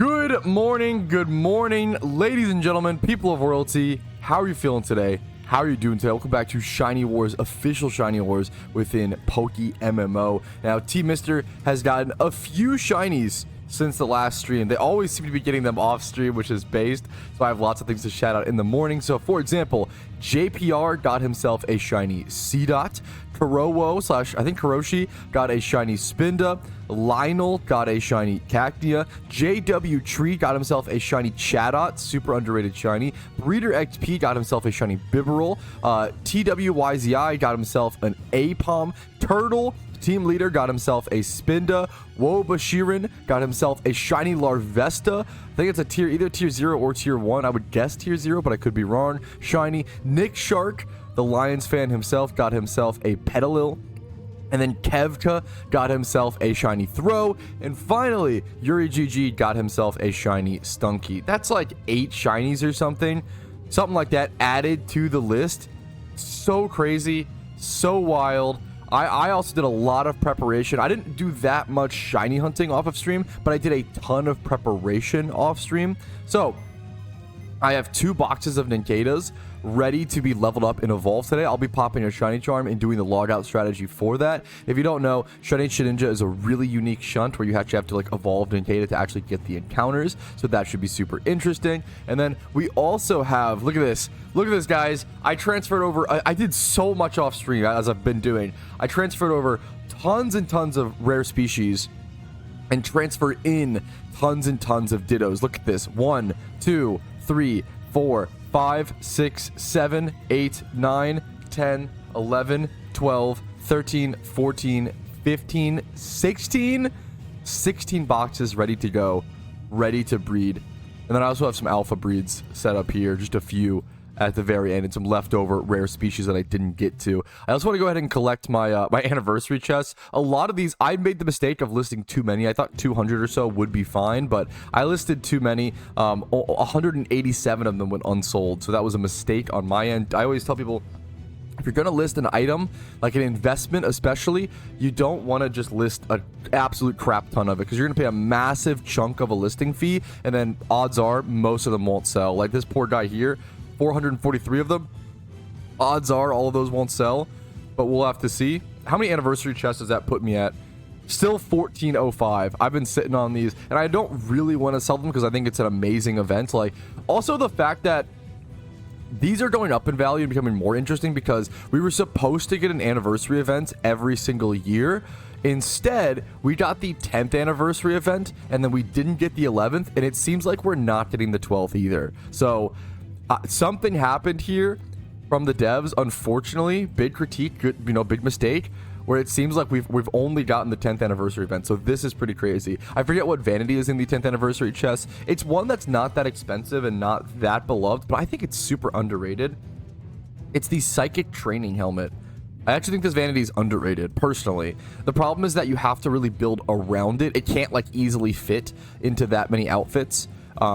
Good morning, ladies and gentlemen, people of royalty. How are you feeling today? How are you doing today? Welcome back to Shiny Wars, official Shiny Wars within PokeMMO. Now, Team Mister has gotten a few shinies since the last stream. They always seem to be getting them off stream, which is based, so I have lots of things to shout out in the morning. So, for example, JPR got himself a shiny C-Dot. Kurowo / I think Kuroshi got a shiny Spinda. Lionel got a shiny Cacnea. JW Tree got himself a shiny Chatot, super underrated shiny. Breeder XP got himself a shiny Bibarel. TWYZI got himself an Apom. Turtle, team leader, got himself a Spinda. Wobashirin got himself a shiny Larvesta. I think it's a either tier 0 or tier 1. I would guess tier 0, but I could be wrong. Shiny. Nick Shark, the Lions fan himself, got himself a Petalil. And then Kevka got himself a shiny Throw. And finally, Yuri GG got himself a shiny Stunky. That's like 8 shinies or something. Something like that added to the list. So crazy. So wild. I also did a lot of preparation. I didn't do that much shiny hunting off of stream, but I did a ton of preparation off stream. So I have 2 boxes of Ninjadas ready to be leveled up and evolved today. I'll be popping a shiny charm and doing the logout strategy for that. If you don't know, Shiny Ninja is a really unique shunt where you actually have to like evolve Ninjada to actually get the encounters. So that should be super interesting. And then we also have, look at this, guys. I transferred over, I did so much off stream as I've been doing. I transferred over tons and tons of rare species and transferred in tons and tons of Dittos. Look at this. 1, 2, 3, 4, 5, 6, 7, 8, 9, 10, 11, 12, 13, 14, 15, 16 boxes ready to go, ready to breed. And then I also have some alpha breeds set up here, just a few at the very end, and some leftover rare species that I didn't get to. I also want to go ahead and collect my my anniversary chests. A lot of these, I made the mistake of listing too many. I thought 200 or so would be fine, but I listed too many. 187 of them went unsold, so that was a mistake on my end. I always tell people, if you're going to list an item, like an investment especially, you don't want to just list an absolute crap ton of it, because you're going to pay a massive chunk of a listing fee, and then odds are most of them won't sell. Like this poor guy here, 443 of them. Odds are all of those won't sell, but we'll have to see. How many anniversary chests does that put me at? Still 1405. I've been sitting on these, and I don't really want to sell them because I think it's an amazing event. Like, also the fact that these are going up in value and becoming more interesting, because we were supposed to get an anniversary event every single year. Instead, we got the 10th anniversary event, and then we didn't get the 11th, and it seems like we're not getting the 12th either. So something happened here from the devs, unfortunately. Big critique, good, big mistake, where it seems like we've only gotten the 10th anniversary event. So this is pretty crazy. I forget what vanity is in the 10th anniversary chest. It's one that's not that expensive and not that beloved, but I think it's super underrated. It's the Psychic Training Helmet. I actually think this vanity is underrated, personally. The problem is that you have to really build around it. It can't like easily fit into that many outfits.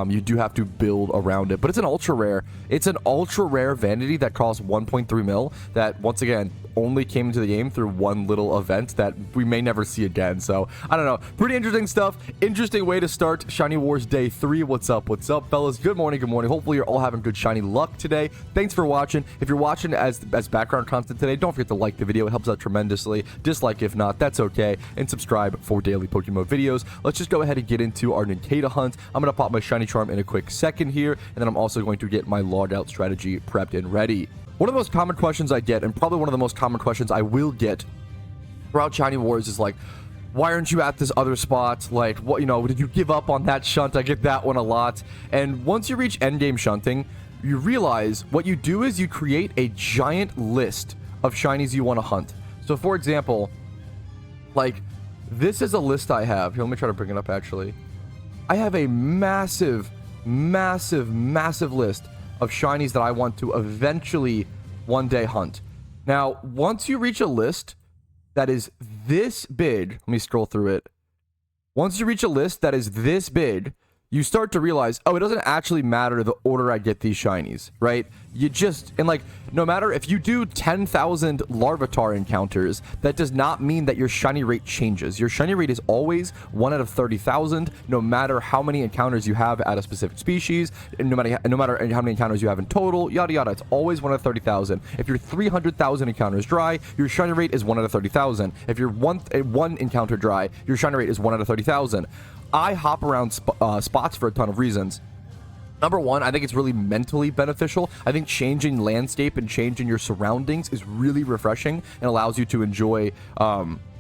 You do have to build around it, but it's an ultra rare. It's an ultra rare vanity that costs 1.3 mil, that once again only came into the game through one little event that we may never see again. So I don't know, pretty interesting stuff. Interesting way to start Shiny Wars Day 3. What's up, fellas? Good morning. Hopefully you're all having good shiny luck today. Thanks for watching. If you're watching as background content today, don't forget to like the video. It helps out tremendously. Dislike if not, that's okay, and subscribe for daily PokeMMO videos. Let's just go ahead and get into our Ninjada hunt. I'm gonna pop my shiny charm in a quick second here, and then I'm also going to get my logout strategy prepped and ready. One of the most common questions I get, and probably one of the most common questions I will get throughout Shiny Wars, is like, why aren't you at this other spot? Like, what, did you give up on that shunt? I get that one a lot. And once you reach endgame shunting, you realize what you do is you create a giant list of shinies you want to hunt. So for example, like, this is a list I have. Here, let me try to bring it up actually. I have a massive list of shinies that I want to eventually one day hunt. Now, once you reach a list that is this big, let me scroll through it. Once you reach a list that is this big, you start to realize, oh, it doesn't actually matter the order I get these shinies, right? You just, and like, no matter if you do 10,000 Larvitar encounters, that does not mean that your shiny rate changes. Your shiny rate is always 1 out of 30,000, no matter how many encounters you have at a specific species, and no matter how many encounters you have in total, yada yada. It's always 1 out of 30,000. If you're 300,000 encounters dry, your shiny rate is 1 out of 30,000. If you're one encounter dry, your shiny rate is 1 out of 30,000. I hop around spots for a ton of reasons. Number one, I think it's really mentally beneficial. I think changing landscape and changing your surroundings is really refreshing and allows you to enjoy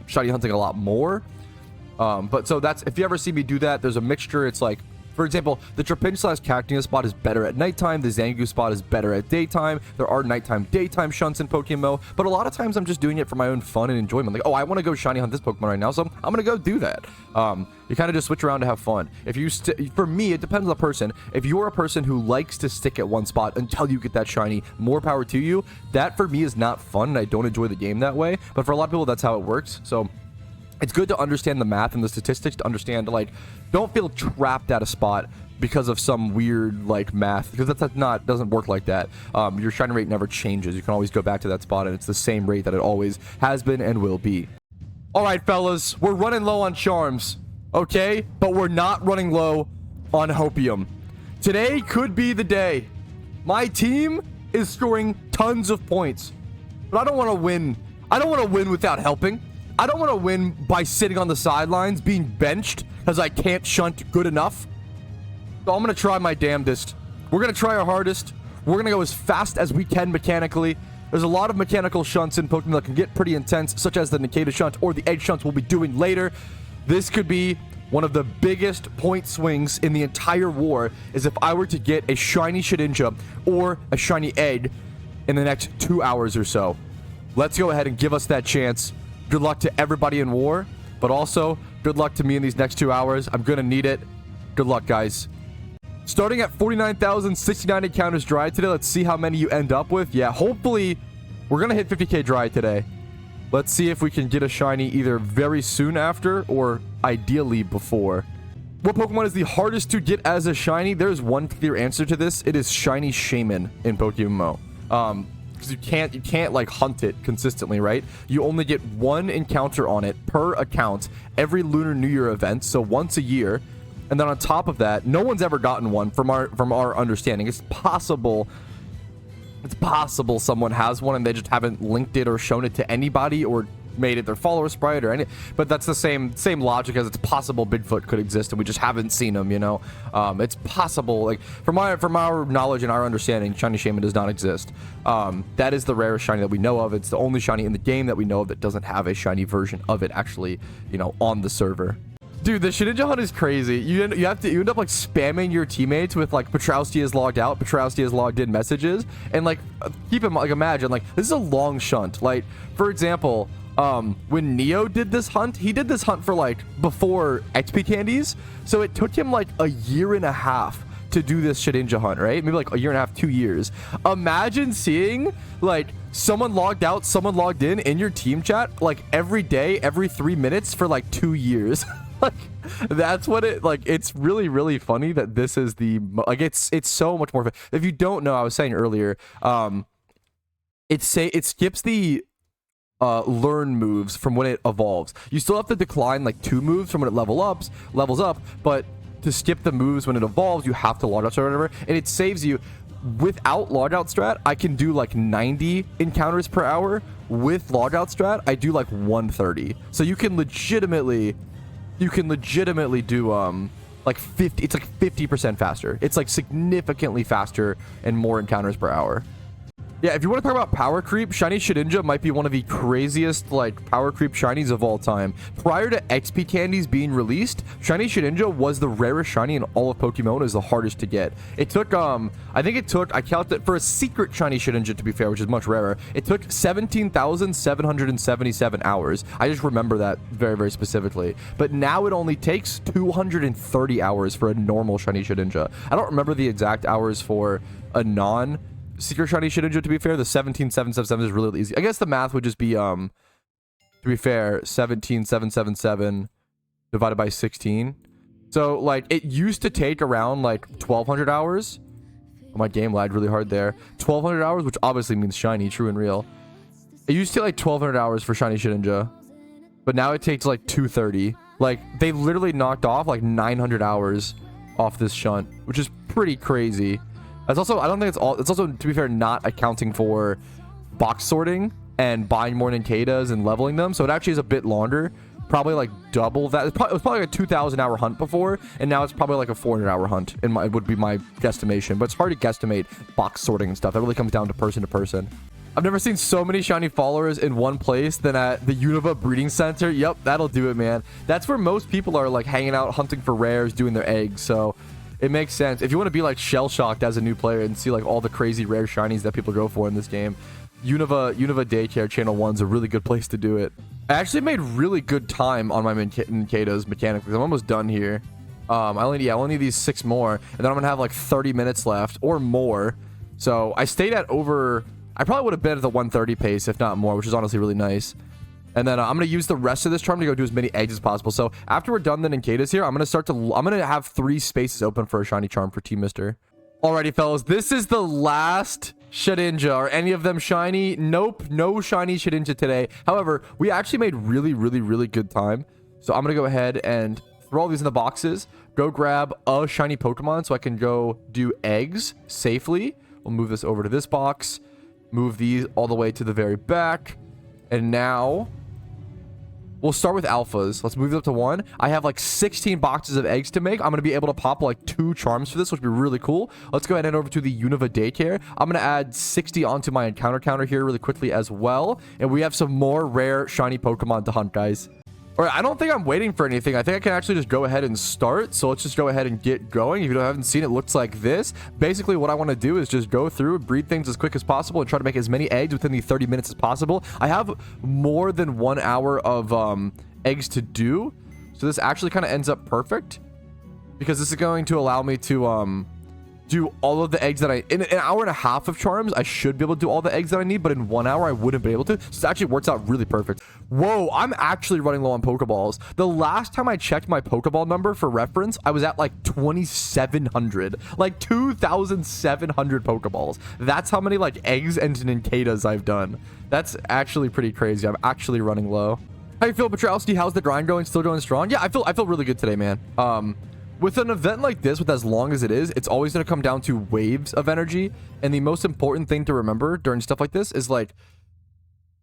shiny hunting a lot more. But so that's, if you ever see me do that, there's a mixture. It's like, for example, the Trapinch/Cacnea spot is better at nighttime. The Zangoose spot is better at daytime. There are nighttime, daytime shunts in PokeMMO, but a lot of times I'm just doing it for my own fun and enjoyment. Like, oh, I want to go shiny hunt this Pokemon right now, so I'm going to go do that. You kind of just switch around to have fun. If you, for me, it depends on the person. If you're a person who likes to stick at one spot until you get that shiny, more power to you. That for me is not fun, and I don't enjoy the game that way. But for a lot of people, that's how it works. So it's good to understand the math and the statistics to understand, like, don't feel trapped at a spot because of some weird, like, math, because doesn't work like that. Your shiny rate never changes. You can always go back to that spot, and it's the same rate that it always has been and will be. All right, fellas, we're running low on charms, okay? But we're not running low on hopium. Today could be the day. My team is scoring tons of points, but I don't want to win. I don't want to win without helping. I don't want to win by sitting on the sidelines, being benched because I can't shunt good enough. So I'm going to try my damnedest. We're going to try our hardest. We're going to go as fast as we can mechanically. There's a lot of mechanical shunts in Pokemon that can get pretty intense, such as the Nikita shunt or the Egg shunts we'll be doing later. This could be one of the biggest point swings in the entire war, is if I were to get a shiny Shedinja or a shiny Egg in the next 2 hours or so. Let's go ahead and give us that chance. Good luck to everybody in war, but also good luck to me in these next 2 hours. I'm going to need it. Good luck, guys. Starting at 49,069 encounters dry today. Let's see how many you end up with. Yeah, hopefully we're going to hit 50k dry today. Let's see if we can get a shiny either very soon after or ideally before. What Pokemon is the hardest to get as a shiny? There's one clear answer to this. It is Shiny Shaman in PokeMMO. Because you can't like hunt it consistently, right? You only get one encounter on it per account every Lunar New Year event, so once a year. And then on top of that, no one's ever gotten one from our understanding. It's possible someone has one and they just haven't linked it or shown it to anybody or made it their follower sprite or any, but that's the same logic as it's possible Bigfoot could exist and we just haven't seen him, you know. It's possible, like from our knowledge and our understanding, Shiny Shaman does not exist. That is the rarest shiny that we know of. It's the only shiny in the game that we know of that doesn't have a shiny version of it actually, you know, on the server. Dude, the Shedinja hunt is crazy. You end up like spamming your teammates with like Patrouski is logged out, Patrouski is logged in messages, and like keep in mind, like imagine like this is a long shunt. Like for example, when Neo did this hunt, he did this hunt for like before XP candies, so it took him like a year and a half to do this Shedinja hunt, right? Maybe like a year and a half, 2 years. Imagine seeing like someone logged out, someone logged in your team chat like every day, every 3 minutes for like 2 years. Like that's what it like. It's really funny that this is the like it's so much more. If you don't know, I was saying earlier, it skips the learn moves from when it evolves. You still have to decline like 2 moves from when it levels up, but to skip the moves when it evolves, you have to log out or whatever, and it saves you. Without logout strat, I can do like 90 encounters per hour. With logout strat, I do like 130. So you can legitimately do like 50. It's like 50% faster. It's like significantly faster and more encounters per hour. Yeah, if you want to talk about power creep, Shiny Shedinja might be one of the craziest like power creep shinies of all time. Prior to XP candies being released, Shiny Shedinja was the rarest shiny in all of Pokemon and is the hardest to get. It took I counted for a secret Shiny Shedinja, to be fair, which is much rarer. It took 17,777 hours. I just remember that very specifically. But now it only takes 230 hours for a normal Shiny Shedinja. I don't remember the exact hours for a secret Shiny Shedinja, to be fair. The 17,777 is really easy. I guess the math would just be, to be fair, 17,777 divided by 16. So like it used to take around like 1200 hours. Oh, my game lagged really hard there. 1200 hours, which obviously means shiny, true and real. It used to take like 1200 hours for shiny Shinies, but now it takes like 230. Like they literally knocked off like 900 hours off this shunt, which is pretty crazy. That's also, I don't think it's all, it's also, to be fair, not accounting for box sorting and buying more Ninkadas and leveling them. So it actually is a bit longer, probably like double that. It was probably like a 2,000 hour hunt before, and now it's probably like a 400 hour hunt. It would be my guesstimation, but it's hard to guesstimate box sorting and stuff. That really comes down to person to person. I've never seen so many shiny followers in one place than at the Unova Breeding Center. Yep, that'll do it, man. That's where most people are like hanging out, hunting for rares, doing their eggs. So it makes sense. If you want to be like shell-shocked as a new player and see like all the crazy rare shinies that people go for in this game, Unova Daycare Channel 1's a really good place to do it. I actually made really good time on my Ninkadas mechanically. I'm almost done here. I only need these 6 more, and then I'm gonna have like 30 minutes left or more. So I stayed at over, I probably would have been at the 130 pace, if not more, which is honestly really nice. And then I'm going to use the rest of this charm to go do as many eggs as possible. So after we're done the Ninkadas here, I'm going to have 3 spaces open for a shiny charm for Team Mister. Alrighty, fellas, this is the last Shedinja. Are any of them shiny? Nope, no shiny Shedinja today. However, we actually made really good time. So I'm going to go ahead and throw all these in the boxes. Go grab a shiny Pokemon so I can go do eggs safely. We'll move this over to this box. Move these all the way to the very back. And now we'll start with alphas. Let's move it up to 1. I have like 16 boxes of eggs to make. I'm going to be able to pop like 2 charms for this, which would be really cool. Let's go ahead and head over to the Unova Daycare. I'm going to add 60 onto my encounter counter here really quickly as well. And we have some more rare shiny Pokemon to hunt, guys. All right, I don't think I'm waiting for anything. I think I can actually just go ahead and start. So let's just go ahead and get going. If you haven't seen it, looks like this. Basically, what I want to do is just go through, breed things as quick as possible, and try to make as many eggs within the 30 minutes as possible. I have more than 1 hour of eggs to do. So this actually kind of ends up perfect, because this is going to allow me to do all of the eggs that in an hour and a half of charms, I should be able to do all the eggs that I need, but in 1 hour, I wouldn't be able to. So it actually works out really perfect. Whoa, I'm actually running low on Pokeballs. The last time I checked my Pokeball number for reference, I was at like 2,700, like 2,700 Pokeballs. That's how many like eggs and Ninkadas I've done. That's actually pretty crazy. I'm actually running low. How you feel, Patrouski? How's the grind going? Still going strong? Yeah, I feel really good today, man. With an event like this, with as long as it is, it's always going to come down to waves of energy. And the most important thing to remember during stuff like this is like,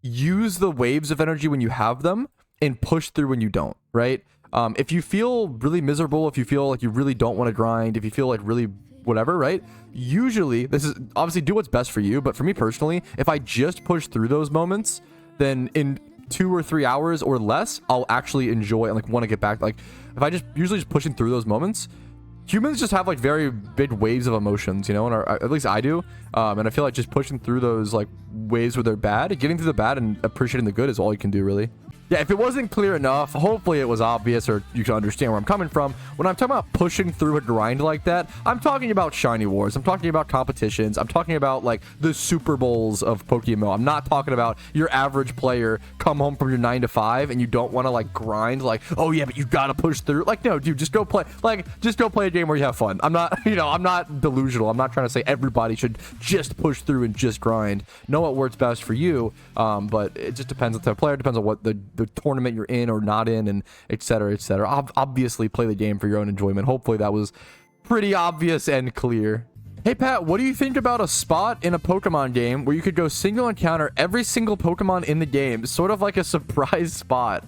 use the waves of energy when you have them and push through when you don't, right? If you feel really miserable, if you feel like you really don't want to grind, if you feel like really whatever, right? Usually, this is obviously do what's best for you. But for me personally, if I just push through those moments, then in 2 or 3 hours or less, I'll actually enjoy and like want to get back. Like if I just usually just pushing through those moments, humans just have like very big waves of emotions, you know, and at least I do. And I feel like just pushing through those like waves where they're bad, getting through the bad and appreciating the good is all you can do, really. Yeah, if it wasn't clear enough, hopefully it was obvious or you can understand where I'm coming from. When I'm talking about pushing through a grind like that, I'm talking about Shiny Wars. I'm talking about competitions. I'm talking about like the Super Bowls of PokeMMO. I'm not talking about your average player come home from your 9 to 5 and you don't want to like grind like, oh yeah, but you gotta push through. Like, no, dude, just go play a game where you have fun. I'm not, you know, I'm not delusional. I'm not trying to say everybody should just push through and just grind. Know what works best for you, but it just depends on the player. It depends on what the tournament you're in or not in, and etc. Obviously play the game for your own enjoyment. Hopefully that was pretty obvious and clear. Hey Pat, what do you think about a spot in a Pokemon game where you could go single encounter every single Pokemon in the game, sort of like a surprise spot?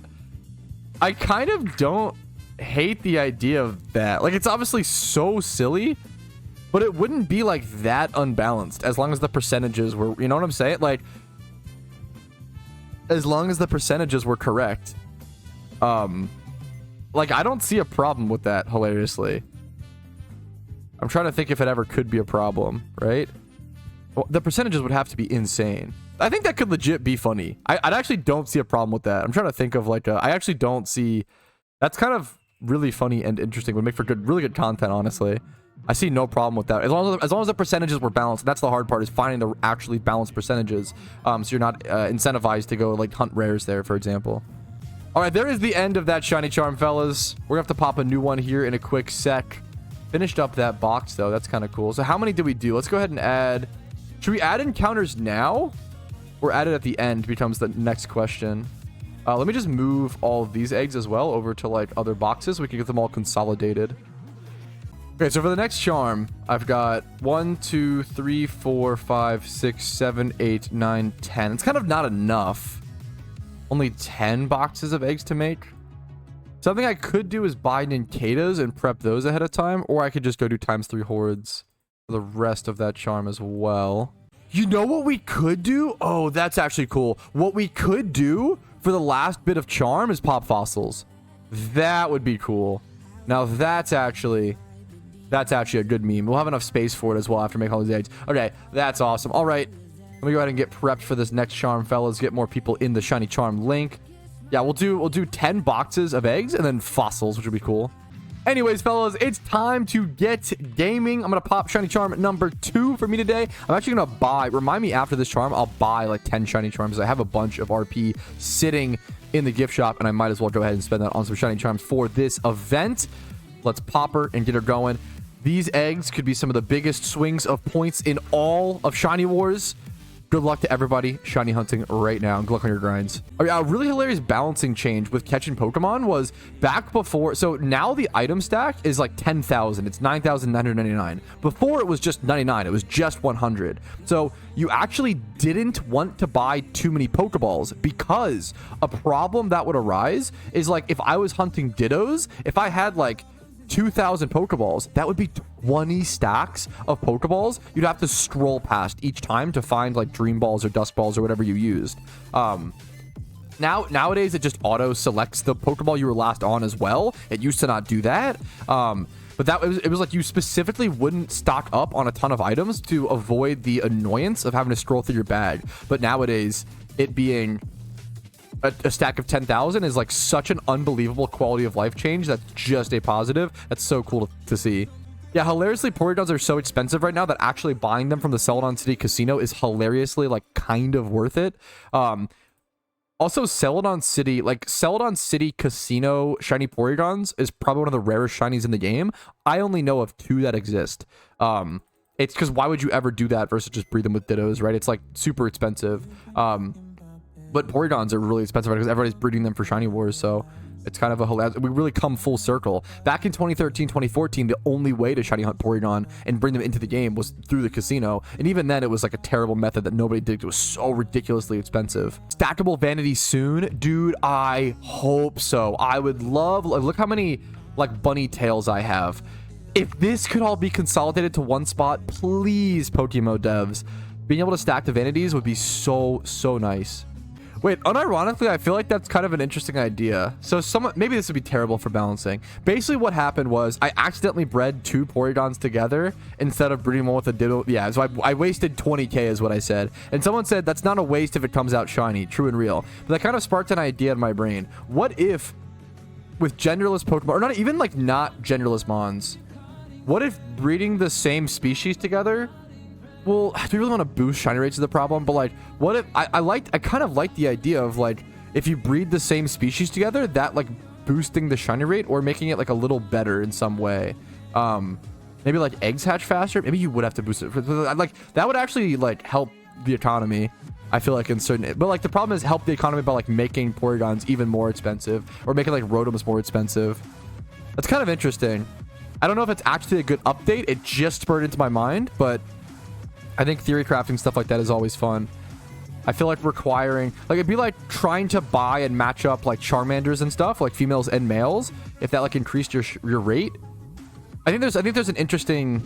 I kind of don't hate the idea of that. Like, it's obviously so silly, but it wouldn't be like that unbalanced as long as the percentages were, you know what I'm saying? Like, as long as the percentages were correct. Like, I don't see a problem with that, hilariously. I'm trying to think if it ever could be a problem, right? Well, the percentages would have to be insane. I think that could legit be funny. I actually don't see a problem with that. I'm trying to think of like I actually don't see... That's kind of really funny and interesting. Would make for really good content, honestly. I see no problem with that. As long as the percentages were balanced. That's the hard part, is finding the actually balanced percentages. So you're not incentivized to go like hunt rares there, for example. All right, there is the end of that shiny charm, fellas. We're gonna have to pop a new one here in a quick sec. Finished up that box though. That's kind of cool. So how many did we do? Let's go ahead and add. Should we add encounters now or add it at the end becomes the next question. Let me just move all of these eggs as well over to like other boxes. We can get them all consolidated. Okay, so for the next charm, I've got 1, 2, 3, 4, 5, 6, 7, 8, 9, 10. It's kind of not enough. Only 10 boxes of eggs to make. Something I could do is buy Ninkatas and prep those ahead of time, or I could just go do ×3 hordes for the rest of that charm as well. You know what we could do? Oh, that's actually cool. What we could do for the last bit of charm is pop fossils. That would be cool. Now that's actually a good meme. We'll have enough space for it as well after making all these eggs. Okay, that's awesome. All right, let me go ahead and get prepped for this next charm, fellas. Get more people in the shiny charm link. Yeah, we'll do 10 boxes of eggs and then fossils, which would be cool. Anyways, fellas, it's time to get gaming. I'm gonna pop shiny charm number 2 for me today. I'm actually gonna buy, remind me after this charm, I'll buy like 10 shiny charms. I have a bunch of RP sitting in the gift shop, and I might as well go ahead and spend that on some shiny charms for this event. Let's pop her and get her going. These eggs could be some of the biggest swings of points in all of Shiny Wars. Good luck to everybody shiny hunting right now, and good luck on your grinds. A really hilarious balancing change with catching Pokemon was back before. So now the item stack is like 10,000. It's 9,999. Before it was just 99. It was just 100. So you actually didn't want to buy too many Pokeballs, because a problem that would arise is like if I was hunting Dittos, if I had like 2,000 Pokeballs, that would be 20 stacks of Pokeballs you'd have to scroll past each time to find like Dream Balls or Dusk Balls or whatever you used. Nowadays it just auto selects the Pokeball you were last on as well. It used to not do that. But it was like you specifically wouldn't stock up on a ton of items to avoid the annoyance of having to scroll through your bag. But nowadays, it being a stack of 10,000 is like such an unbelievable quality of life change. That's just a positive. That's so cool to see. Yeah, hilariously, Porygons are so expensive right now that actually buying them from the Celadon City Casino is hilariously like kind of worth it. Also, Celadon City Casino shiny Porygons is probably one of the rarest shinies in the game. I only know of 2 that exist. It's because why would you ever do that versus just breed them with Dittos, right? It's like super expensive. But Porygons are really expensive because everybody's breeding them for Shiny Wars, so it's kind of a hilarious. We really come full circle. Back in 2013, 2014, the only way to shiny hunt Porygon and bring them into the game was through the casino, and even then, it was like a terrible method that nobody did. It was so ridiculously expensive. Stackable Vanity soon, dude. I hope so. I would love. Look how many like bunny tails I have. If this could all be consolidated to one spot, please, PokeMMO devs, being able to stack the vanities would be so nice. Wait, unironically, I feel like that's kind of an interesting idea. So maybe this would be terrible for balancing. Basically, what happened was I accidentally bred 2 Porygons together instead of breeding one with a Ditto. Yeah, so I wasted 20k is what I said. And someone said that's not a waste if it comes out shiny, true and real. But that kind of sparked an idea in my brain. What if with genderless Pokemon, or not even like not genderless Mons, what if breeding the same species together? Well, do we really want to boost shiny rates is the problem? But like, what if I kind of like the idea of like if you breed the same species together, that like boosting the shiny rate or making it like a little better in some way. Maybe like eggs hatch faster. Maybe you would have to boost it. Like that would actually like help the economy. I feel like in certain, but like the problem is help the economy by like making Porygons even more expensive or making like Rotoms more expensive. That's kind of interesting. I don't know if it's actually a good update. It just spurred into my mind, but I think theory crafting stuff like that is always fun. I feel like requiring, like it'd be like trying to buy and match up like Charmanders and stuff, like females and males, if that like increased your rate. I think there's an interesting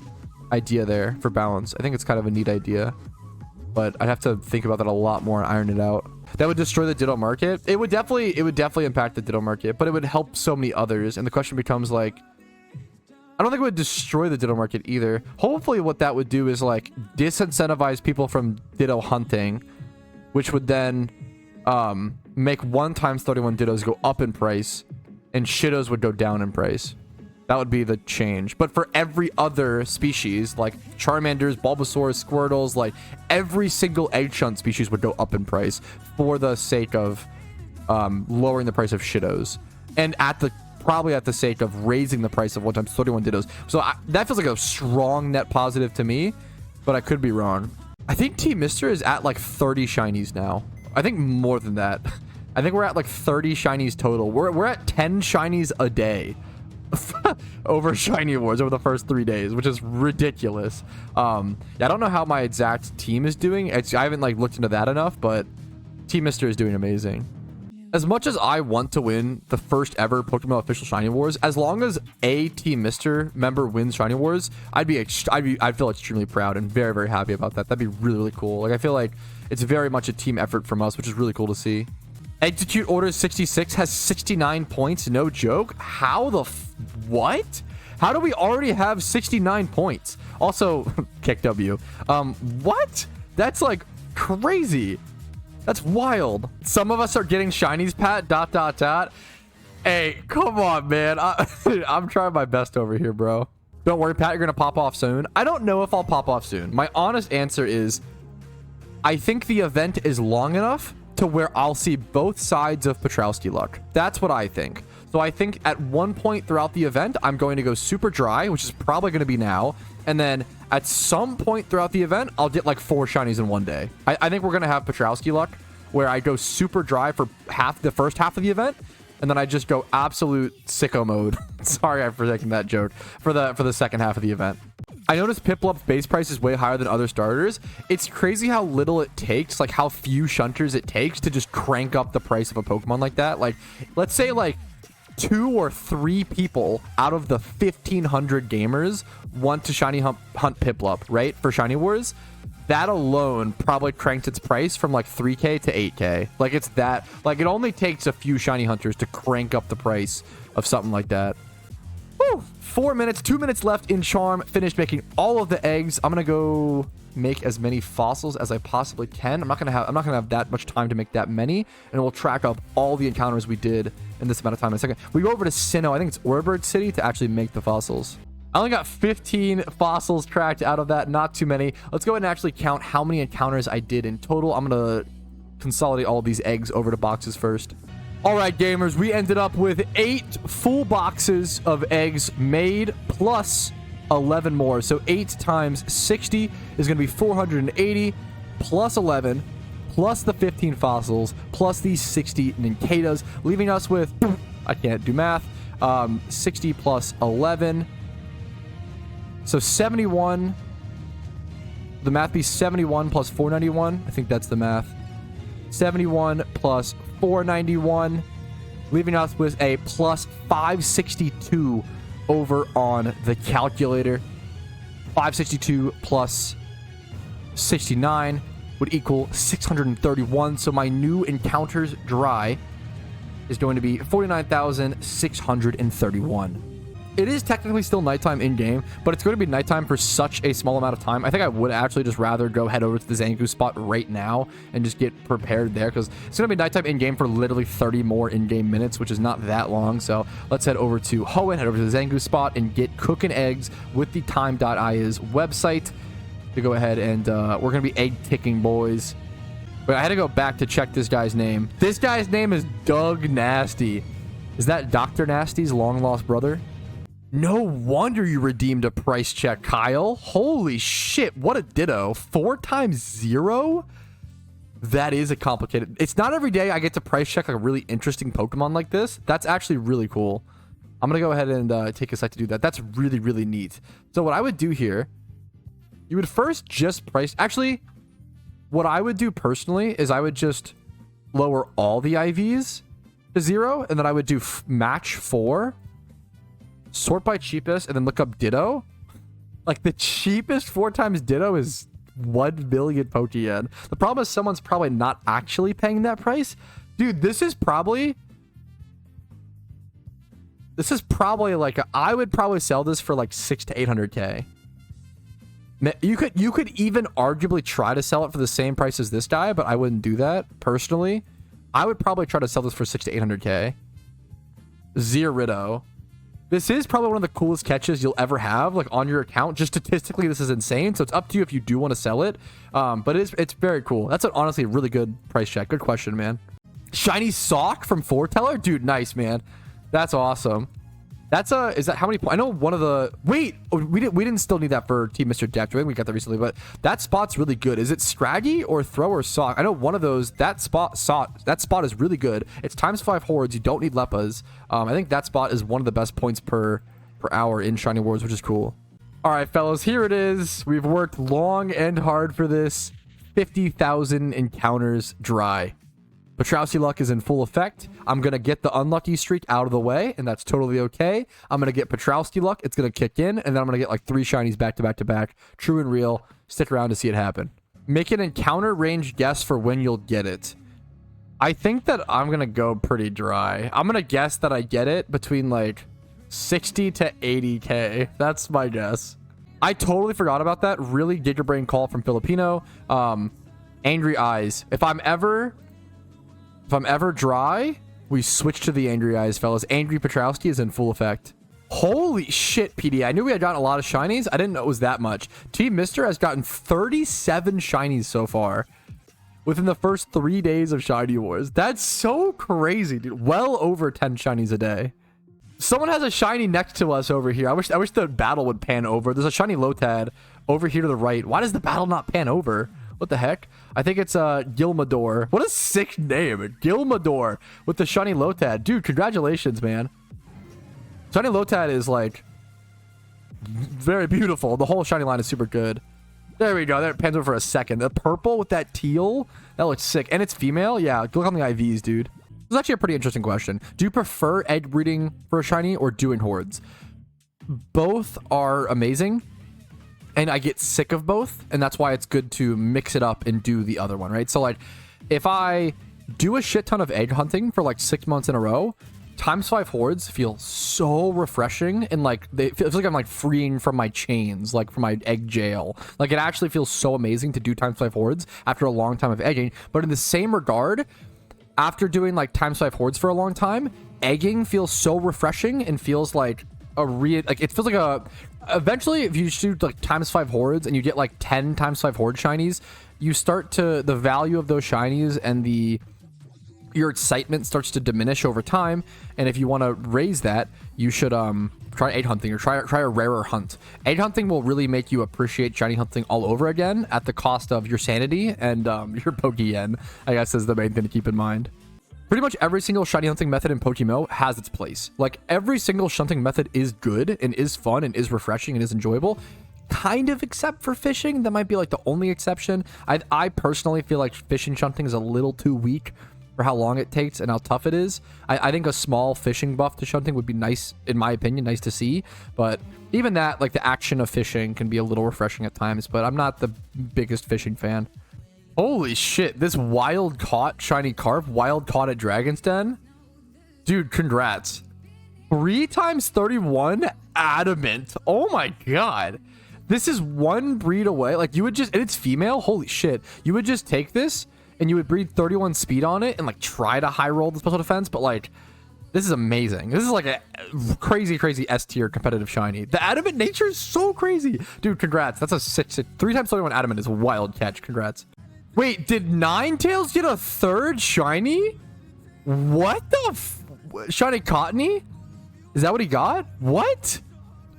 idea there for balance. I think it's kind of a neat idea, but I'd have to think about that a lot more and iron it out. That would destroy the Ditto market. It would definitely impact the Ditto market, but it would help so many others. And the question becomes like, I don't think it would destroy the Ditto market either. Hopefully what that would do is like disincentivize people from Ditto hunting, which would then make 1 × 31 Dittos go up in price and Shittos would go down in price. That would be the change. But for every other species, like Charmanders, Bulbasaurs, Squirtles, like every single egg shunt species would go up in price for the sake of lowering the price of Shitos, and probably at the sake of raising the price of 1x 31 Dittos. So that feels like a strong net positive to me, but I could be wrong. I think Team Mister is at like 30 shinies now. I think more than that. I think we're at like 30 shinies total. We're at 10 shinies a day over shiny awards over the first 3 days, which is ridiculous. Yeah, I don't know how my exact team is doing. I haven't like looked into that enough, but Team Mister is doing amazing. As much as I want to win the first ever PokeMMO official Shiny Wars, as long as a Team Mister member wins Shiny Wars, I'd feel extremely proud and very, very happy about that. That'd be really, really cool. Like, I feel like it's very much a team effort from us, which is really cool to see. Execute Order 66 has 69 points. No joke. How the what? How do we already have 69 points? Also, kick W. What? That's like crazy. That's wild. Some of us are getting shinies, Pat, ... Hey, come on, man. I'm trying my best over here, bro. Don't worry, Pat, you're going to pop off soon. I don't know if I'll pop off soon. My honest answer is I think the event is long enough to where I'll see both sides of Patrouski luck. That's what I think. So I think at one point throughout the event, I'm going to go super dry, which is probably going to be now. And then at some point throughout the event, I'll get like 4 shinies in one day. I think we're going to have Patrouski luck where I go super dry for the first half of the event. And then I just go absolute sicko mode. Sorry for taking that joke for the second half of the event. I noticed Piplup's base price is way higher than other starters. It's crazy how little it takes, like how few Shunters it takes to just crank up the price of a Pokemon like that. Like, let's say like 2 or 3 people out of the 1,500 gamers want to shiny hunt Piplup, right? For Shiny Wars. That alone probably cranked its price from like 3K to 8K. Like, it's that, like, it only takes a few shiny hunters to crank up the price of something like that. Woo! 4 minutes, 2 minutes left in Charm. Finished making all of the eggs. I'm gonna go make as many fossils as I possibly can. I'm not gonna have that much time to make that many, and we'll track up all the encounters we did in this amount of time in a second. We go over to Sinnoh, I think it's Orebird City, to actually make the fossils. I only got 15 fossils tracked out of that, not too many. Let's go ahead and actually count how many encounters I did in total. I'm gonna consolidate all these eggs over to boxes first. All right, gamers, we ended up with 8 full boxes of eggs made plus 11 more. So 8 times 60 is going to be 480 plus 11 plus the 15 fossils plus these 60 Ninkatas, leaving us with, I can't do math, 60 plus 11. So 71. The math be 71 plus 491. I think that's the math. 71 plus 491, leaving us with a plus 562 over on the calculator. 562 plus 69 would equal 631. So my new encounters dry is going to be 49,631. It is technically still nighttime in-game, but it's going to be nighttime for such a small amount of time. I think I would actually just rather go head over to the Zangoose spot right now and just get prepared there, because it's going to be nighttime in-game for literally 30 more in-game minutes, which is not that long. So let's head over to Hoenn, head over to the Zangoose spot, and get cooking eggs with the time.is website to go ahead and we're going to be egg ticking, boys. But I had to go back to check this guy's name. This guy's name is Doug Nasty. Is that Dr. Nasty's long-lost brother? No wonder you redeemed a price check, Kyle. Holy shit, what a ditto. 4 times 0? That is a complicated... It's not every day I get to price check like a really interesting Pokemon like this. That's actually really cool. I'm going to go ahead and take a sec to do that. That's really, really neat. So what I would do here, you would first just price... Actually, what I would do personally is I would just lower all the IVs to 0, and then I would do match 4. Sort by cheapest, and then look up Ditto. Like, the cheapest 4 times Ditto is 1 billion Pokeyen. The problem is someone's probably not actually paying that price. Dude, this is probably like I would probably sell this for like 600 to 800k. You could even arguably try to sell it for the same price as this guy, but I wouldn't do that personally. I would probably try to sell this for 600 to 800k. Zero. This is probably one of the coolest catches you'll ever have, like, on your account. Just statistically, this is insane. So it's up to you if you do want to sell it. But it's very cool. That's honestly a really good price check. Good question, man. Shiny sock from Foreteller? Dude, nice, man. That's awesome. That's is that how many points? I know one of the wait, we didn't still need that for Team Mr. Depth. I think we got that recently, but that spot's really good. Is it Scraggy or Throw or Sock? I know one of those, that spot is really good. It's ×5 hordes. You don't need Leppas. I think that spot is one of the best points per hour in Shiny Wars, which is cool. All right, fellas, here it is. We've worked long and hard for this. 50,000 encounters dry. Patrouski luck is in full effect. I'm going to get the unlucky streak out of the way, and that's totally okay. I'm going to get Patrouski luck. It's going to kick in, and then I'm going to get like 3 shinies back to back to back. True and real. Stick around to see it happen. Make an encounter range guess for when you'll get it. I think that I'm going to go pretty dry. I'm going to guess that I get it between like 60 to 80k. That's my guess. I totally forgot about that. Really Giga Brain call from Filipino. Angry Eyes. If I'm ever dry, we switch to the Angry Eyes, fellas. Angry Patrouski is in full effect. Holy shit, PD. I knew we had gotten a lot of shinies. I didn't know it was that much. Team Mister has gotten 37 shinies so far within the first 3 days of Shiny Wars. That's so crazy, dude. Well over 10 shinies a day. Someone has a shiny next to us over here. I wish the battle would pan over. There's a shiny Lotad over here to the right. Why does the battle not pan over? What the heck? I think it's Gilmador. What a sick name. Gilmador with the shiny Lotad. Dude, congratulations, man. Shiny Lotad is like very beautiful. The whole shiny line is super good. There we go. There it pans over for a second. The purple with that teal, that looks sick. And it's female. Yeah, look on the IVs, dude. This is actually a pretty interesting question. Do you prefer egg breeding for a shiny or doing hordes? Both are amazing. And I get sick of both, and that's why it's good to mix it up and do the other one, right? So like if I do a shit ton of egg hunting for like 6 months in a row, ×5 hordes feel so refreshing, and like it feels like I'm like freeing from my chains, like from my egg jail. Like it actually feels so amazing to do ×5 hordes after a long time of egging. But in the same regard, after doing like ×5 hordes for a long time, egging feels so refreshing and feels like it feels like a eventually if you shoot like ×5 hordes and you get like 10 ×5 horde shinies, you start to the value of those shinies and your excitement starts to diminish over time. And if you want to raise that, you should try egg hunting or try a rarer hunt. Egg hunting will really make you appreciate shiny hunting all over again at the cost of your sanity and your Pokeyen, I guess, is the main thing to keep in mind. Pretty much every single shiny hunting method in PokeMMO has its place. Like every single shunting method is good and is fun and is refreshing and is enjoyable, kind of, except for fishing. That might be like the only exception. I personally feel like fishing shunting is a little too weak for how long it takes and how tough it is. I think a small fishing buff to shunting would be nice, in my opinion, nice to see. But even that, like the action of fishing can be a little refreshing at times, but I'm not the biggest fishing fan. Holy shit, this wild caught shiny carp, wild caught at Dragon's Den. Dude, congrats. 3 × 31 adamant. Oh my god. This is one breed away. Like you would just, and it's female. Holy shit. You would just take this and you would breed 31 speed on it and like try to high roll the special defense. But like, this is amazing. This is like a crazy S tier competitive shiny. The adamant nature is so crazy. Dude, congrats. That's a 3 × 31 adamant is a wild catch. Congrats. Wait, did Ninetales get a 3rd shiny? What the shiny Cottony? Is that what he got? What?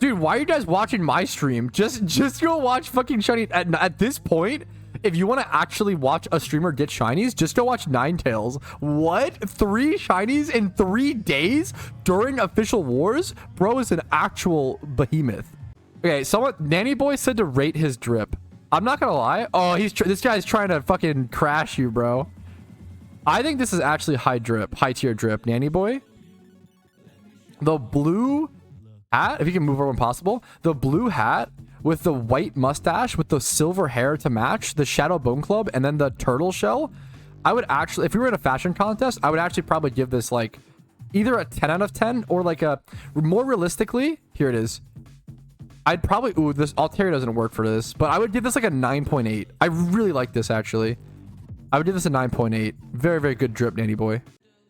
Dude, why are you guys watching my stream? Just go watch fucking shiny. At this point, if you want to actually watch a streamer get shinies, just go watch Ninetales. What? 3 shinies in 3 days during official wars? Bro is an actual behemoth. Okay, Nanny Boy said to rate his drip. I'm not gonna lie. Oh, this guy's trying to fucking crash you, bro. I think this is actually high tier drip, Nanny Boy. The blue hat, if you can move over when possible. The blue hat with the white mustache with the silver hair to match, the Shadow Bone Club, and then the turtle shell. I would actually, if we were in a fashion contest, I would actually probably give this like either a 10 out of 10 or like a more realistically. Here it is. I'd probably, this Altair doesn't work for this, but I would give this like a 9.8. I really like this, actually. I would give this a 9.8. Very, very good drip, Nanny Boy.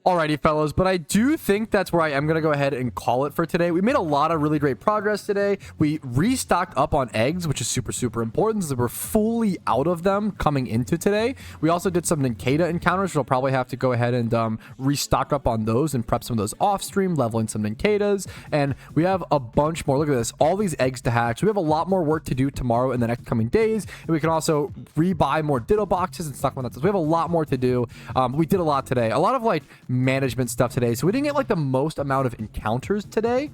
Alrighty, fellas, but I do think that's where I am going to go ahead and call it for today. We made a lot of really great progress today. We restocked up on eggs, which is super, super important, so we're fully out of them coming into today. We also did some Ninkata encounters, which I'll probably have to go ahead and restock up on those and prep some of those off stream, leveling some Ninkatas, and we have a bunch more. Look at this, all these eggs to hatch. We have a lot more work to do tomorrow and the next coming days, and we can also rebuy more Ditto boxes and stuff like that. So we have a lot more to do. We did a lot today. A lot of like management stuff today, so we didn't get like the most amount of encounters today,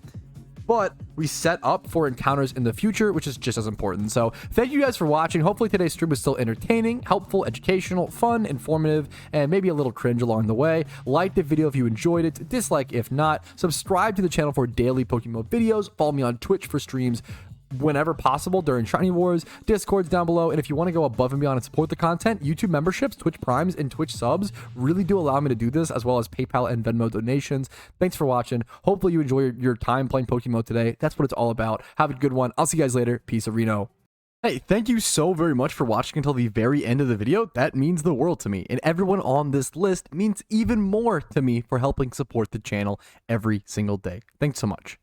but we set up for encounters in the future, which is just as important. So thank you guys for watching. Hopefully today's stream was still entertaining, helpful, educational, fun, informative, and maybe a little cringe along the way. Like the video if you enjoyed it, dislike if not, subscribe to the channel for daily PokeMMO videos, follow me on Twitch for streams whenever possible during Shiny Wars, Discord's down below, and if you want to go above and beyond and support the content, YouTube memberships, Twitch Primes, and Twitch subs really do allow me to do this, as well as PayPal and Venmo donations. Thanks for watching. Hopefully you enjoy your time playing PokeMMO today. That's what it's all about. Have a good one. I'll see you guys later. Peace, Reno. Hey, thank you so very much for watching until the very end of the video. That means the world to me, and everyone on this list means even more to me for helping support the channel every single day. Thanks so much.